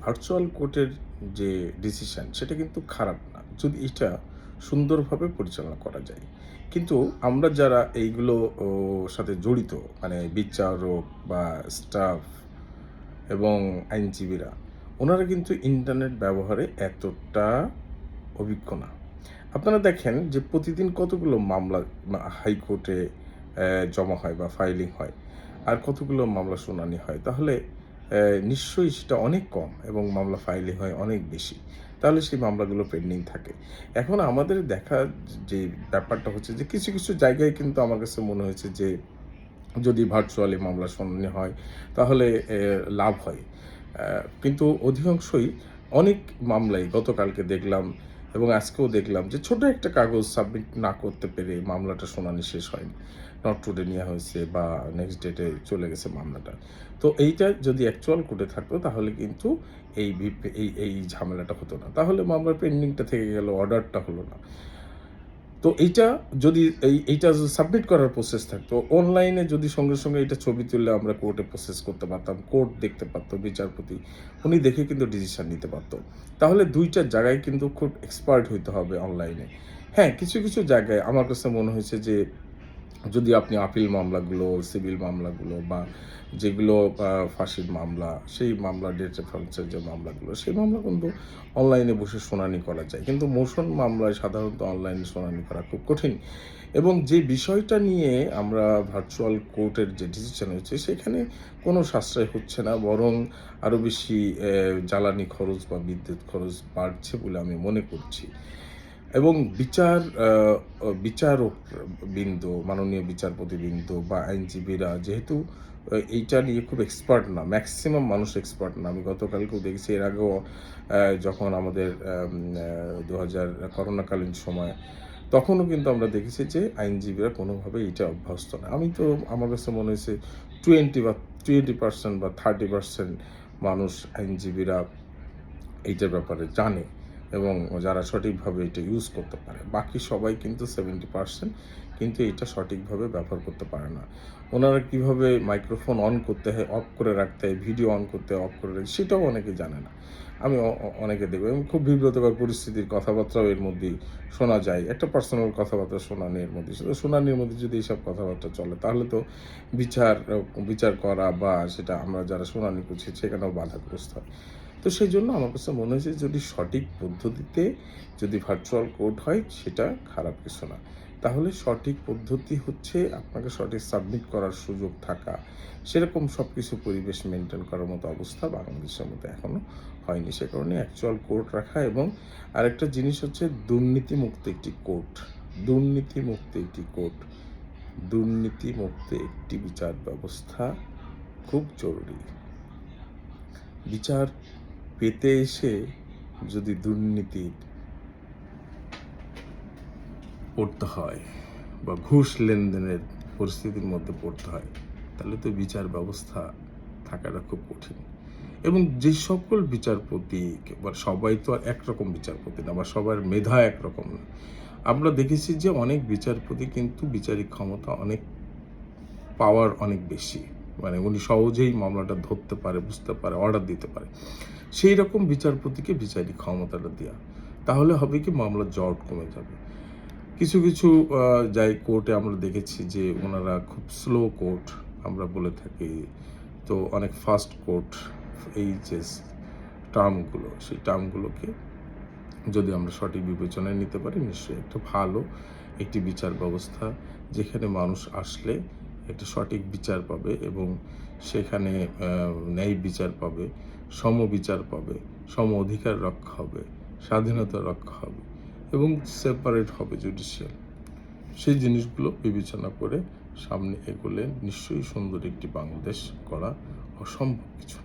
Virtual কোর্টের যে decision সেটা কিন্তু খারাপ না, যদি এটা সুন্দরভাবে পরিচালনা করা যায়। কিন্তু আমরা যারা এইগুলো সাথে জড়িত, মানে বিচারক বা স্টাফ এবং আইনজীবীরা, ওনারা কিন্তু ইন্টারনেট ব্যবহারে এতটা অভিজ্ঞ না। আপনারা দেখেন যে প্রতিদিন কতগুলো মামলা হাইকোর্টে জমা হয় বা ফাইলিং হয়, আর কতগুলো মামলা শুনানি হয়। তাহলে নিশ্চয়ই সেটা অনেক কম এবং মামলা ফাইলিং হয় অনেক বেশি। তাহলে সেই মামলাগুলো পেন্ডিং থাকে। এখন আমাদের দেখা যে ব্যাপারটা হচ্ছে যে কিছু, কিছু জায়গায় কিন্তু আমার কাছে মনে হয়েছে যে যদি ভার্চুয়ালি মামলা শুনানি হয় তাহলে লাভ হয়। কিন্তু অধিকাংশই অনেক মামলাই গতকালকে দেখলাম এবং আজকেও দেখলাম যে ছোট একটা কাগজ সাবমিট না করতে পেরে মামলাটা শুনানি শেষ হয়নি। নট টুডে নেওয়া হয়েছে বা নেক্সট ডেটে চলে গেছে মামলাটা। তো এইটা যদি অ্যাকচুয়াল কোর্টে থাকতো তাহলে কিন্তু এই ঝামেলাটা হতো না। তাহলে মামলার পেন্ডিংটা থেকে গেল, অর্ডারটা হলো না। তো এইটা যদি এইটা সাবমিট করার প্রসেস থাকতো, অনলাইনে যদি সঙ্গে, সঙ্গে এটা ছবি তুললে আমরা কোর্টে প্রসেস করতে পারতাম। কোর্ট দেখতে পারত, বিচারপতি। উনি দেখে কিন্তু ডিসিশন নিতে পারত। তাহলে ২ টা জায়গায় কিন্তু খুব এক্সপার্ট হইতে হবে অনলাইনে। হ্যাঁ, কিছু, কিছু জায়গায় আমার কাছে মনে হয়েছে যে যদি আপনি আপিল মামলাগুলো, সিভিল মামলাগুলো বা যেগুলো ফাঁসির মামলা, সেই মামলা ডেট রেফারেন্সের যে মামলাগুলো, সেই মামলা কিন্তু অনলাইনে বসে শুনানি করা যায়। কিন্তু মোশন মামলায় সাধারণত অনলাইনে শুনানি করা খুব কঠিন। এবং যে বিষয়টা নিয়ে আমরা ভার্চুয়াল কোর্টের যে ডিসিশন হয়েছে, সেখানে কোনো সাশ্রয় হচ্ছে না, বরং আরও বেশি জ্বালানি খরচ বা বিদ্যুৎ খরচ বাড়ছে বলে আমি মনে করছি। এবং বিচারকবৃন্দ, মাননীয় বিচারপতিবৃন্দ বা আইনজীবীরা যেহেতু এইটা নিয়ে খুব এক্সপার্ট না, ম্যাক্সিমাম মানুষ এক্সপার্ট না। আমি গতকালকেও দেখেছি, এর আগেও যখন আমাদের ২০০০ করোনাকালীন সময়, তখনও কিন্তু আমরা দেখেছি যে আইনজীবীরা কোনোভাবেই এটা অভ্যস্ত না। আমার কাছে মনে হয়েছে 20% বা 30% মানুষ আইনজীবীরা এইটার ব্যাপারে জানে এবং যারা সঠিকভাবে এটা ইউজ করতে পারে। বাকি সবাই কিন্তু 70% কিন্তু এটা সঠিকভাবে ব্যবহার করতে পারে না। ওনারা কিভাবে মাইক্রোফোন অন করতে হয়, অফ করে রাখতে হয়, ভিডিও অন করতে হয়, অফ করে রাখতে, সেটাও অনেকে জানে না। আমি অনেকে দেখব এবং খুব বিব্রতকর পরিস্থিতির কথাবার্তাও এর মধ্যেই শোনা যায়। একটা পার্সোনাল কথাবার্তা শুনানি এর মধ্যে। শুনানির মধ্যে যদি এইসব কথাবার্তা চলে তাহলে তো বিচার করা বা সেটা আমরা যারা শুনানি করছি সেখানেও বাধাগ্রস্ত হয়। তো সেইজন্য আমার কাছে মনে হয়েছে যদি সঠিক পদ্ধতিতে যদি ভার্চুয়াল কোর্ট হয় সেটা খারাপ কিছু না। তাহলে সঠিক পদ্ধতি হচ্ছে আপনাকে সঠিক সাবমিট করার সুযোগ থাকা। সেরকম সবকিছু পরিবেশ মেইনটেইন করার মতো অবস্থা বাংলাদেশের মধ্যে এখনো হয়নি। সে কারণে অ্যাকচুয়াল কোর্ট রাখা এবং আরেকটা জিনিস হচ্ছে দুর্নীতিমুক্ত একটি কোর্ট। দুর্নীতিমুক্ত একটি কোর্ট, দুর্নীতিমুক্ত একটি বিচার ব্যবস্থা খুব জরুরি। বিচার পেতে এসে যদি দুর্নীতির পড়তে হয় বা ঘুষ লেনদেনের পরিস্থিতির মধ্যে পড়তে হয়, তাহলে তো বিচার ব্যবস্থা থাকাটা খুব কঠিন। এবং যে সকল বিচারপতি, বা সবাই তো আর একরকম বিচারপতি না বা সবার মেধা একরকম না। আমরা দেখেছি যে অনেক বিচারপতি কিন্তু বিচারিক ক্ষমতা অনেক, পাওয়ার অনেক বেশি, মানে উনি সহজেই মামলাটা ধরতে পারে, বুঝতে পারে, অর্ডার দিতে পারে। সেই রকম বিচারপতিকে বিচারিক ক্ষমতাটা দেওয়া, তাহলে হবে কি মামলার জট কমে যাবে। কিছু কিছু কোর্টে আমরা দেখেছি যে ওনারা খুব স্লো কোর্ট আমরা বলে থাকি, তো অনেক ফাস্ট কোর্ট। এই যে টার্মগুলো, সেই টার্মগুলোকে যদি আমরা সঠিক বিবেচনায় নিতে পারি, নিশ্চয়ই একটা ভালো একটি বিচার ব্যবস্থা, যেখানে মানুষ আসলে একটা সঠিক বিচার পাবে এবং সেখানে ন্যায় বিচার পাবে, সমবিচার পাবে, সম অধিকার রক্ষা হবে, স্বাধীনতা রক্ষা হবে এবং সেপারেট হবে জুডিশিয়াল। সেই জিনিসগুলো বিবেচনা করে সামনে এগোলে নিশ্চয়ই সুন্দর একটি বাংলাদেশ করা অসম্ভব কিছু না।